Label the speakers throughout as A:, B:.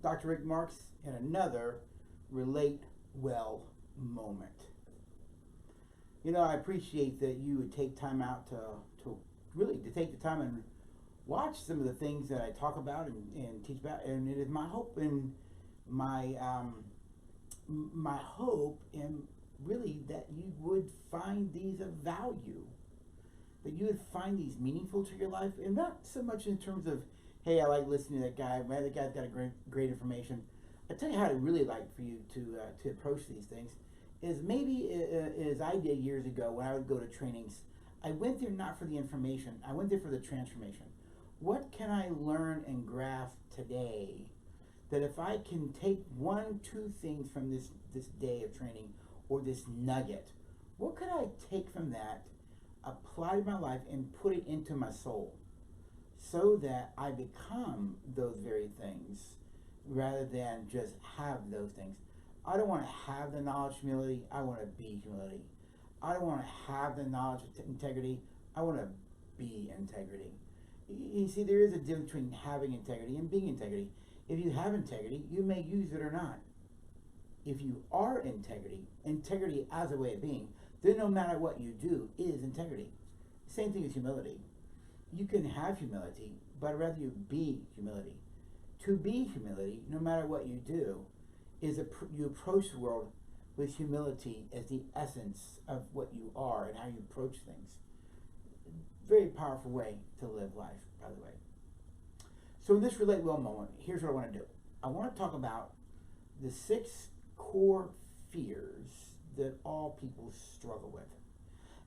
A: Dr. Rick Marks in another Relate Well moment. You know, I appreciate that you would take time out to really to take the time and watch some of the things that I talk about and teach about. And it is my hope and my my hope and really that you would find these of value, that you would find these meaningful to your life, and not so much in terms of, hey, I like listening to that guy. Man, that guy's got a great information. I tell you how I really like for you to approach these things is maybe as I did years ago when I would go to trainings. I went there not for the information. I went there for the transformation. What can I learn and grasp today that if I can take one, two things from this day of training or this nugget, what could I take from that, apply to my life, and put it into my soul so that I become those very things rather than just have those things. I don't want to have the knowledge of humility. I want to be humility. I don't want to have the knowledge of integrity. I want to be integrity. You see, there is a difference between having integrity and being integrity. If you have integrity, you may use it or not. If you are integrity as a way of being, then no matter what you do is integrity. Same thing as humility. You can have humility, but I'd rather you be humility. To be humility, no matter what you do, is you approach the world with humility as the essence of what you are and how you approach things. Very powerful way to live life, by the way. So in this Relate Well moment, here's what I want to do. I want to talk about the 6 core fears that all people struggle with.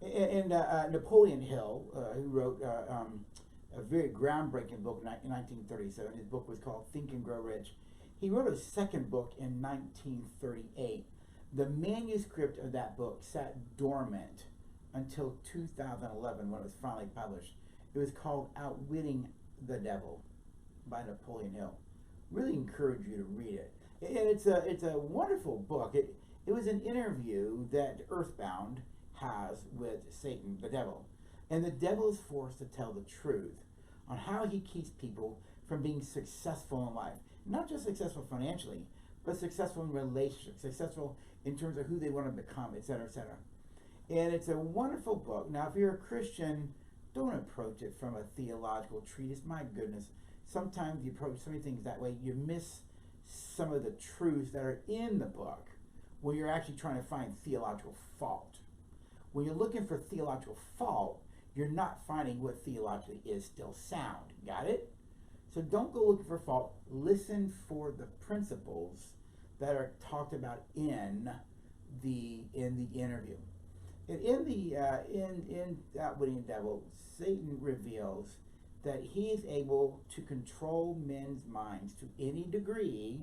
A: And Napoleon Hill, who wrote a very groundbreaking book in 1937, his book was called Think and Grow Rich. He wrote a second book in 1938. The manuscript of that book sat dormant until 2011 when it was finally published. It was called Outwitting the Devil by Napoleon Hill. Really encourage you to read it. And it's a wonderful book. It was an interview that Earthbound has with Satan, the devil. And the devil is forced to tell the truth on how he keeps people from being successful in life. Not just successful financially, but successful in relationships, successful in terms of who they want to become, etc., etc. And it's a wonderful book. Now, if you're a Christian, don't approach it from a theological treatise. My goodness, sometimes you approach so many things that way, you miss some of the truths that are in the book when you're actually trying to find theological fault. When you're looking for theological fault, you're not finding what theologically is still sound. Got it? So don't go looking for fault. Listen for the principles that are talked about in the interview. And in Outwitting the Devil, Satan reveals that he is able to control men's minds to any degree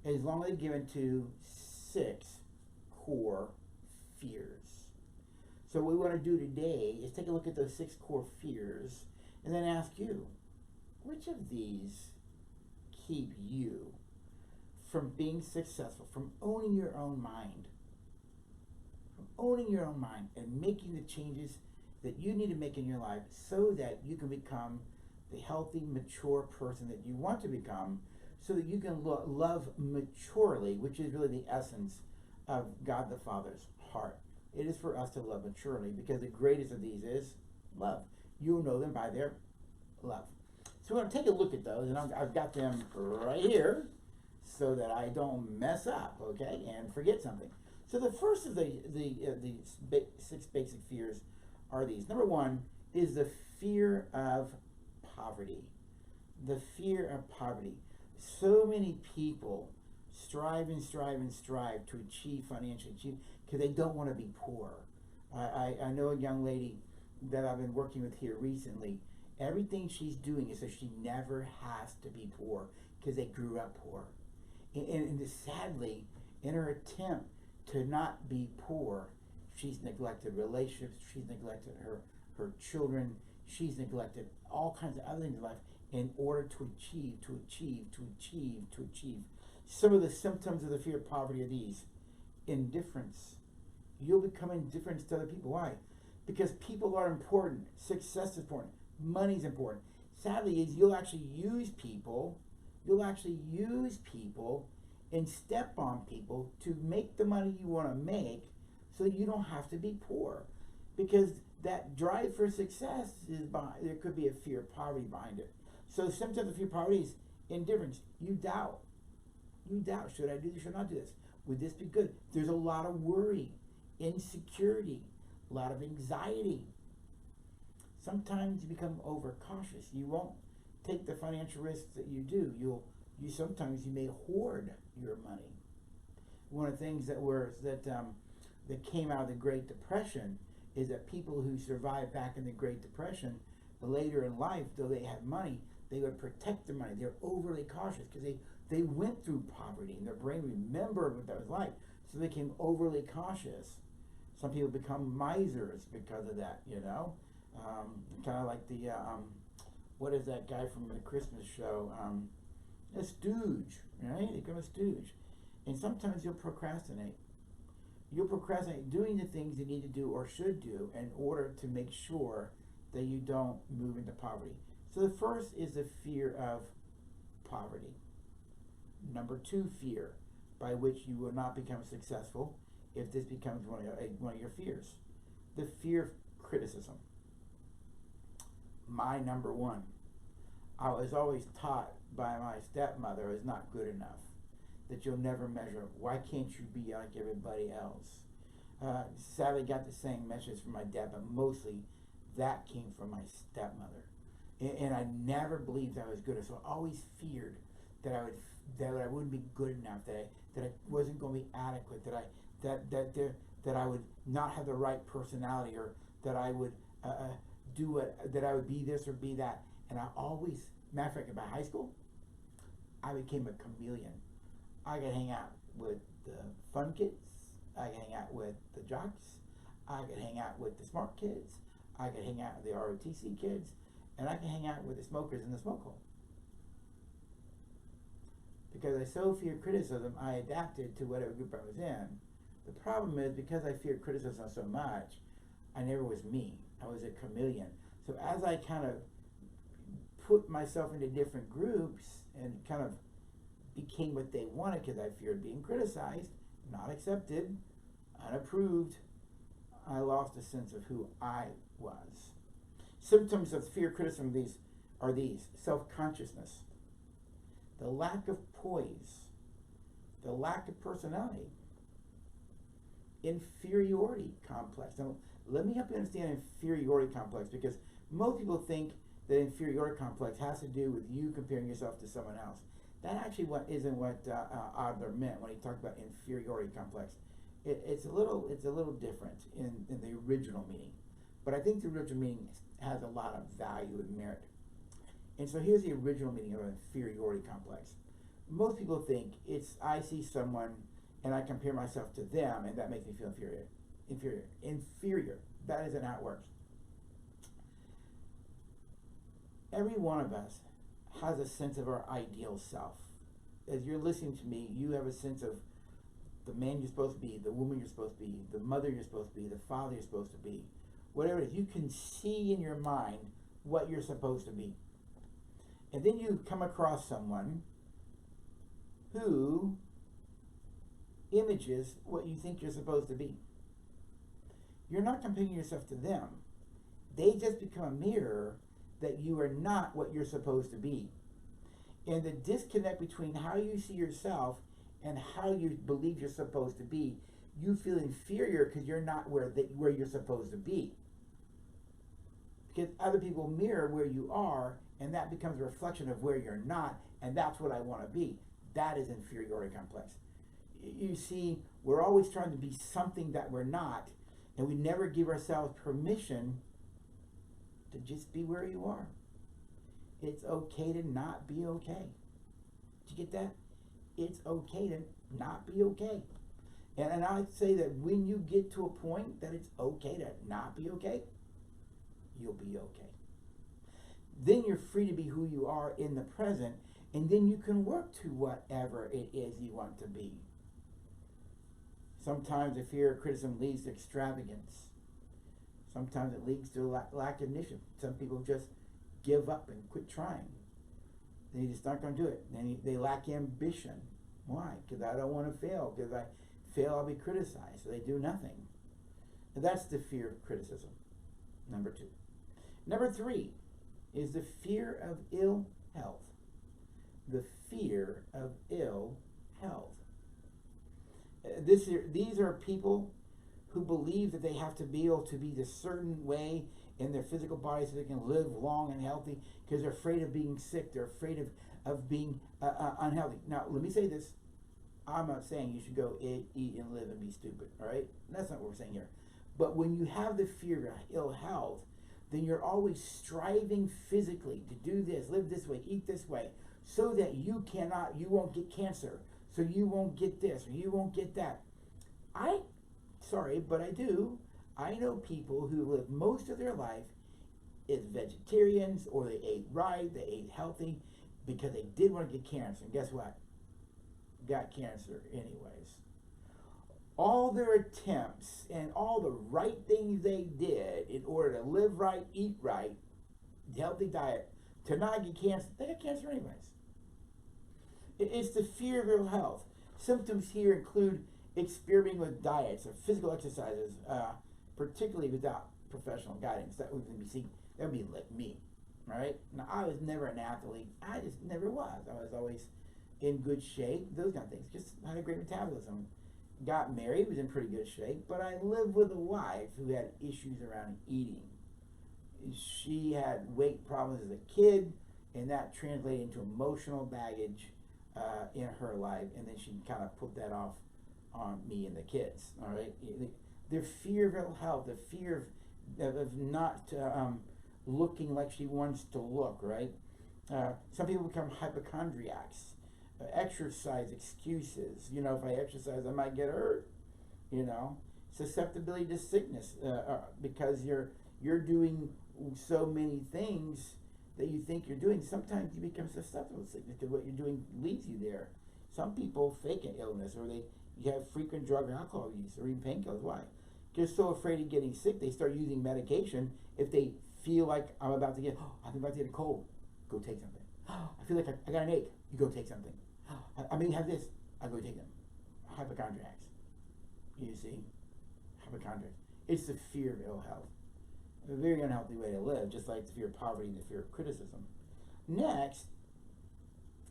A: as long as they're given to 6 core fears. So what we want to do today is take a look at those 6 core fears and then ask you, which of these keep you from being successful, from owning your own mind, and making the changes that you need to make in your life so that you can become the healthy, mature person that you want to become, so that you can love maturely, which is really the essence of God the Father's heart. It is for us to love maturely because the greatest of these is love. You'll know them by their love. So we're going to take a look at those, and I've got them right here so that I don't mess up, okay, and forget something. So the first of the 6 basic fears are these. Number 1 is the fear of poverty. The fear of poverty. So many people strive to achieve financially, because they don't want to be poor. I know a young lady that I've been working with here recently. Everything she's doing is so she never has to be poor because they grew up poor. And sadly, in her attempt to not be poor, she's neglected relationships, she's neglected her children, she's neglected all kinds of other things in life in order to achieve. Some of the symptoms of the fear of poverty are these. Indifference. You'll become indifferent to other people. Why? Because people are important. Success is important. Money's important. Sadly, you'll actually use people you'll actually use people and step on people to make the money you want to make so you don't have to be poor. Because that drive for success is behind, there could be a fear of poverty behind it. So sometimes the fear of poverty is indifference. You doubt. You doubt, should I do this, should I not do this? Would this be good? There's a lot of worry, insecurity, a lot of anxiety. Sometimes you become overcautious. You won't take the financial risks that you do. You sometimes you may hoard your money. One of the things that came out of the Great Depression is that people who survived back in the Great Depression, later in life, though they had money, they would protect their money. They're overly cautious because they went through poverty and their brain remembered what that was like. So they became overly cautious. Some people become misers because of that, you know. Kind of like the, what is that guy from the Christmas show? A stooge, right? They become a stooge. And sometimes you'll procrastinate. You'll procrastinate doing the things you need to do or should do in order to make sure that you don't move into poverty. So the first is the fear of poverty. Number two, fear by which you will not become successful if this becomes one of your fears. The fear of criticism. My number one. I was always taught by my stepmother is not good enough, that you'll never measure up. Why can't you be like everybody else? Sadly got the same message from my dad, but mostly that came from my stepmother. And I never believed I was good enough, so I always feared that I wouldn't be good enough, that I wasn't going to be adequate, that I would not have the right personality, or that I would that I would be this or be that. And I always, matter of fact, about high school, I became a chameleon. I could hang out with the fun kids. I could hang out with the jocks. I could hang out with the smart kids. I could hang out with the ROTC kids. And I could hang out with the smokers in the smoke hole. Because I so feared criticism, I adapted to whatever group I was in. The problem is, because I feared criticism so much, I never was me. I was a chameleon. So as I kind of put myself into different groups and kind of became what they wanted, because I feared being criticized, not accepted, unapproved, I lost a sense of who I was. Symptoms of fear criticism are these: self-consciousness, the lack of poise, the lack of personality, inferiority complex. Now, let me help you understand inferiority complex, because most people think that inferiority complex has to do with you comparing yourself to someone else. That actually isn't what Adler meant when he talked about inferiority complex. It's a little different in the original meaning, but I think the original meaning has a lot of value and merit. And so here's the original meaning of inferiority complex. Most people think it's, I see someone and I compare myself to them, and that makes me feel inferior. That isn't how it works. Every one of us has a sense of our ideal self. As you're listening to me, you have a sense of the man you're supposed to be, the woman you're supposed to be, the mother you're supposed to be, the father you're supposed to be. Whatever it is, you can see in your mind what you're supposed to be. And then you come across someone who images what you think you're supposed to be. You're not comparing yourself to them. They just become a mirror that you are not what you're supposed to be. And the disconnect between how you see yourself and how you believe you're supposed to be, you feel inferior because you're not where you're supposed to be. Because other people mirror where you are, and that becomes a reflection of where you're not, and that's what I want to be. That is inferiority complex. You see, we're always trying to be something that we're not, and we never give ourselves permission to just be where you are. It's okay to not be okay. Did you get that? It's okay to not be okay. And I say that when you get to a point that it's okay to not be okay, you'll be okay. Then you're free to be who you are in the present, and then you can work to whatever it is you want to be. Sometimes the fear of criticism leads to extravagance. Sometimes it leads to lack of initiative. Some people just give up and quit trying. They just aren't going to do it. They lack ambition. Why? Because I don't want to fail. Because I fail, I'll be criticized. So they do nothing. And that's the fear of criticism. Number 2. Number 3 is the fear of ill health. The fear of ill health. These are people who believe that they have to be able to be this certain way in their physical body so they can live long and healthy because they're afraid of being sick. They're afraid of being unhealthy. Now, let me say this. I'm not saying you should go eat and live and be stupid, all right? That's not what we're saying here. But when you have the fear of ill health, then you're always striving physically to do this, live this way, eat this way, so that you won't get cancer, so you won't get this, or you won't get that. Sorry, but I do. I know people who live most of their life as vegetarians, or they ate right, they ate healthy, because they did want to get cancer. And guess what? Got cancer anyways. All their attempts and all the right things they did in order to live right, eat right, healthy diet, to not get cancer, they got cancer anyways. It's the fear of ill health. Symptoms here include experimenting with diets or physical exercises, particularly without professional guidance. That would be like me, right? Now, I was never an athlete. I just never was. I was always in good shape, those kind of things. Just had a great metabolism. Got married, was in pretty good shape, but I lived with a wife who had issues around eating. She had weight problems as a kid, and that translated into emotional baggage in her life, and then she kind of put that off on me and the kids. All right, their fear of ill health, the fear of not looking like she wants to look. Right, some people become hypochondriacs. Exercise excuses. You know, if I exercise, I might get hurt. You know, susceptibility to sickness because you're doing so many things that you think you're doing. Sometimes you become susceptible to sickness because what you're doing leads you there. Some people fake an illness, or you have frequent drug or alcohol use, or even painkillers. Why? They're so afraid of getting sick, they start using medication. If they feel like I'm about to get a cold, go take something. I feel like I got an ache, you go take something. I may have this, I go take them. Hypochondriacs. You see? Hypochondriacs. It's the fear of ill health. A very unhealthy way to live, just like the fear of poverty and the fear of criticism. Next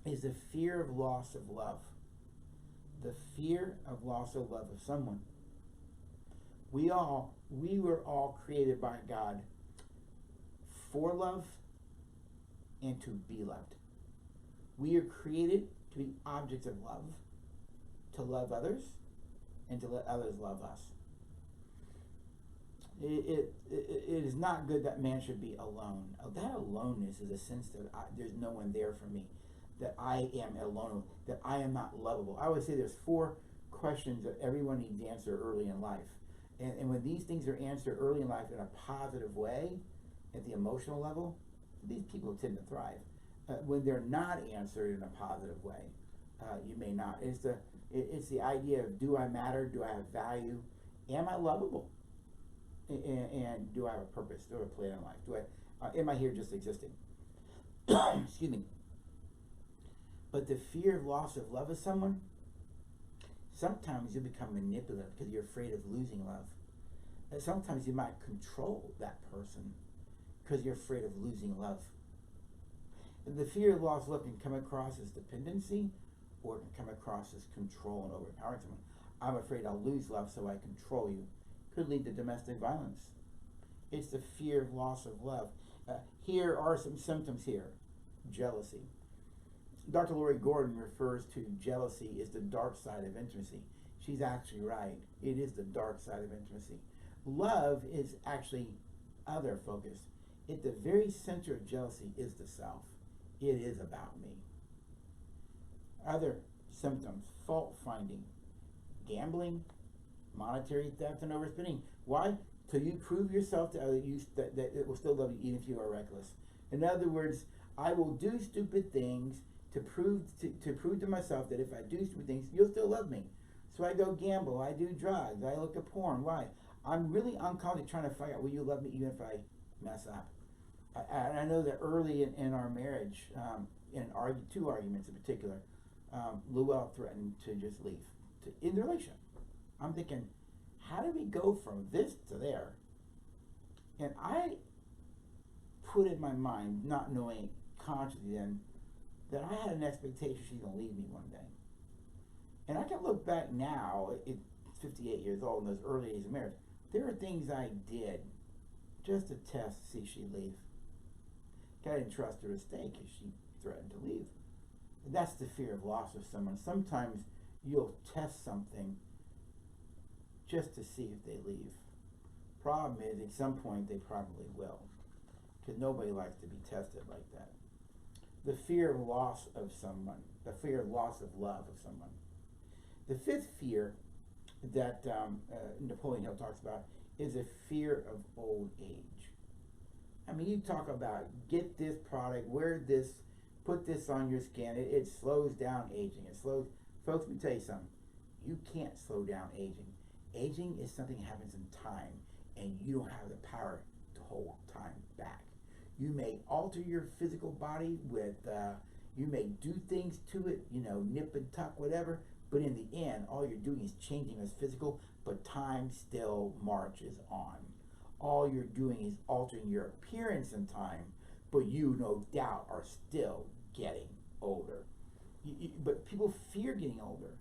A: is the fear of loss of love. The fear of loss of love of someone. We were all created by God for love and to be loved. We are created to be objects of love, to love others, and to let others love us. It is not good that man should be alone. That aloneness is a sense that there's no one there for me, that I am alone, that I am not lovable. I would say there's 4 questions that everyone needs to answer early in life. And when these things are answered early in life in a positive way, at the emotional level, these people tend to thrive. When they're not answered in a positive way, you may not. It's the idea of, do I matter? Do I have value? Am I lovable? And do I have a purpose? Do I have a plan in life? Am I here just existing? Excuse me. But the fear of loss of love of someone, sometimes you become manipulative because you're afraid of losing love. And sometimes you might control that person because you're afraid of losing love. And the fear of loss of love can come across as dependency, or it can come across as control and overpowering someone. I'm afraid I'll lose love, so I control you. Could lead to domestic violence. It's the fear of loss of love. Here are some symptoms here. Jealousy. Dr. Lori Gordon refers to jealousy as the dark side of intimacy. She's actually right. It is the dark side of intimacy. Love is actually other focused. At the very center of jealousy is the self. It is about me. Other symptoms: fault finding, gambling, monetary theft, and overspending. Why? Till you prove yourself to others that it will still love you even if you are reckless. In other words, I will do stupid things to prove to myself that if I do stupid things, you'll still love me. So I go gamble, I do drugs, I look at porn. Why? I'm really unconsciously trying to find out, will you love me even if I mess up? I know that early in our marriage, in two arguments in particular, Llewellyn threatened to just leave in the relationship. I'm thinking, how did we go from this to there? And I put in my mind, not knowing consciously then, that I had an expectation she's going to leave me one day. And I can look back now, at 58 years old, in those early days of marriage, there are things I did just to test to see if she'd leave. I didn't trust her to stay because she threatened to leave. And that's the fear of loss of someone. Sometimes you'll test something just to see if they leave. Problem is, at some point they probably will, because nobody likes to be tested like that. The fear of loss of someone, the fear of loss of love of someone. The fifth fear that Napoleon Hill talks about is a fear of old age. I mean, you talk about get this product, wear this, put this on your skin. It slows down aging. It slows. Folks, let me tell you something. You can't slow down aging. Aging is something that happens in time, and you don't have the power to hold time back. You may alter your physical body with, you may do things to it, nip and tuck, whatever, but in the end, all you're doing is changing as physical, but time still marches on. All you're doing is altering your appearance in time, but you, no doubt, are still getting older. But people fear getting older.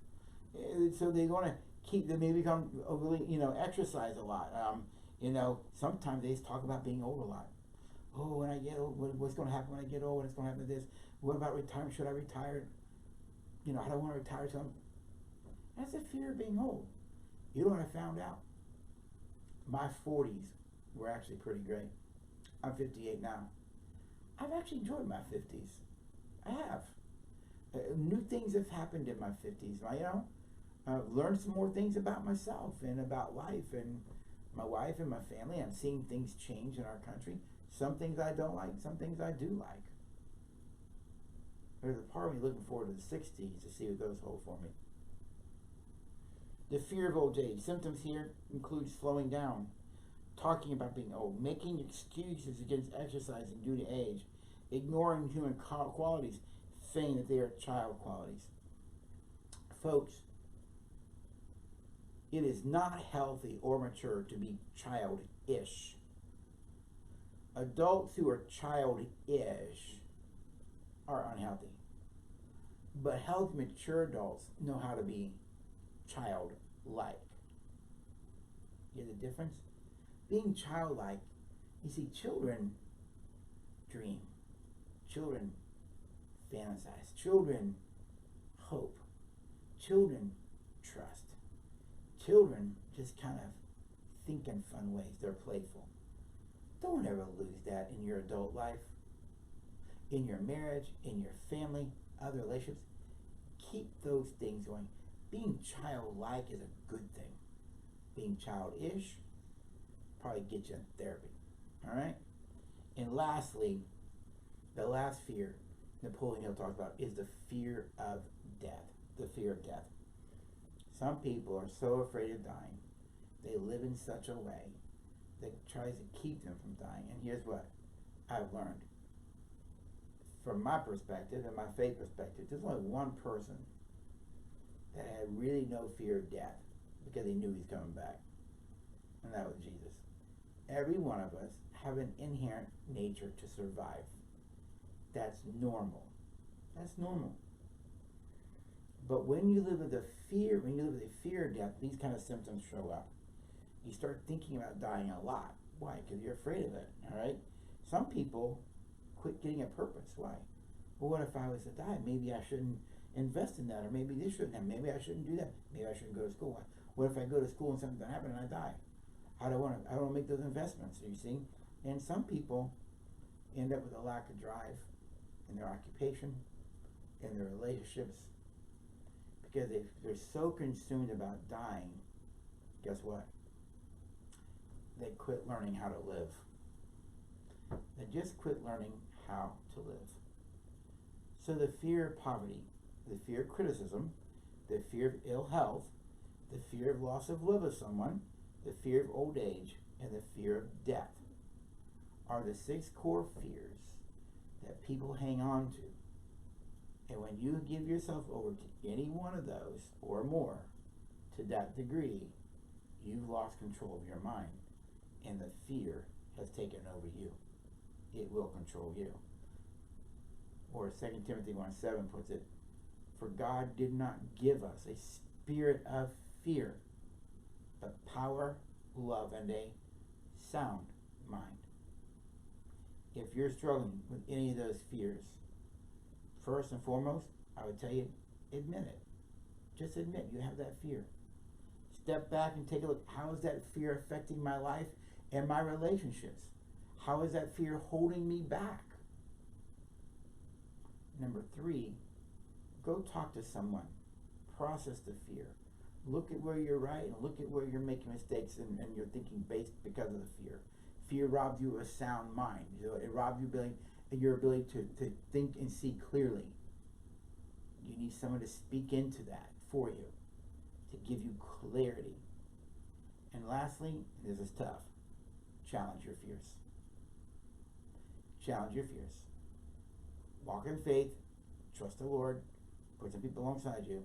A: So they want to they may become overly, exercise a lot. Sometimes they talk about being old a lot. Oh, when I get old, what's going to happen when I get old? What's going to happen to this? What about retirement? Should I retire? I don't want to retire till that's a fear of being old. You know what I found out? My 40s were actually pretty great. I'm 58 now. I've actually enjoyed my 50s. I have. New things have happened in my 50s. I've learned some more things about myself and about life and my wife and my family. I'm seeing things change in our country. Some things I don't like, some things I do like. There's a part of me looking forward to the 60s to see what those hold for me. The fear of old age. Symptoms here include slowing down, talking about being old, making excuses against exercising due to age, ignoring human qualities, saying that they are child qualities. Folks, it is not healthy or mature to be childish. Adults who are childish are unhealthy. But healthy, mature adults know how to be childlike. You get the difference? Being childlike, you see, children dream. Children fantasize. Children hope. Children trust. Children just kind of think in fun ways. They're playful. Don't ever lose that in your adult life, in your marriage, in your family, other relationships. Keep those things going. Being childlike is a good thing. Being childish probably get you in therapy. All right? And lastly, the last fear Napoleon Hill talks about is the fear of death. The fear of death. Some people are so afraid of dying, they live in such a way that tries to keep them from dying. And here's what I've learned. From my perspective and my faith perspective, there's only one person that had really no fear of death because he knew he's coming back. And that was Jesus. Every one of us have an inherent nature to survive. That's normal. That's normal. But when you live with a fear of death, these kind of symptoms show up. You start thinking about dying a lot. Why? Because you're afraid of it, all right? Some people quit getting a purpose. Why? Well, what if I was to die? Maybe I shouldn't invest in that, or maybe this shouldn't happen. Maybe I shouldn't do that. Maybe I shouldn't go to school. What if I go to school and something doesn't happen and I die? I don't want to make those investments, you see? And some people end up with a lack of drive in their occupation, in their relationships, because they're so consumed about dying. Guess what? They quit learning how to live. They just quit learning how to live. So the fear of poverty, the fear of criticism, the fear of ill health, the fear of loss of love of someone, the fear of old age, and the fear of death are the 6 core fears that people hang on to And when you give yourself over to any one of those or more, to that degree, you've lost control of your mind, and the fear has taken over you. It will control you. Or 2 Timothy 1:7 puts it, for God did not give us a spirit of fear, but power, love, and a sound mind. If you're struggling with any of those fears, first and foremost, I would tell you, admit it. Just admit you have that fear. Step back and take a look. How is that fear affecting my life and my relationships? How is that fear holding me back? Number 3, go talk to someone. Process the fear. Look at where you're right and look at where you're making mistakes and you're thinking based because of the fear. Fear robs you of a sound mind. It robs you of your ability to think and see clearly. You need someone to speak into that for you, to give you clarity. And lastly, this is tough, challenge your fears. Challenge your fears. Walk in faith, trust the Lord, put some people alongside you,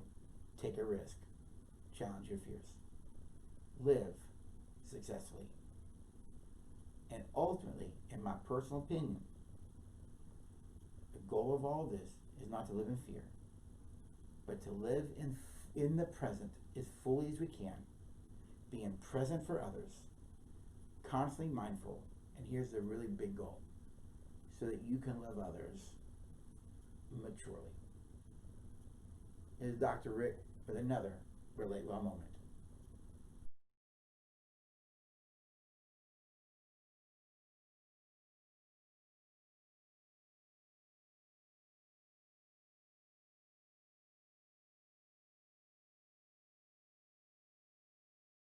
A: take a risk, challenge your fears. Live successfully. And ultimately, in my personal opinion, the goal of all this is not to live in fear, but to live in the present as fully as we can, being present for others, constantly mindful, and here's the really big goal, so that you can love others maturely. This is Dr. Rick with another Relate Well moment.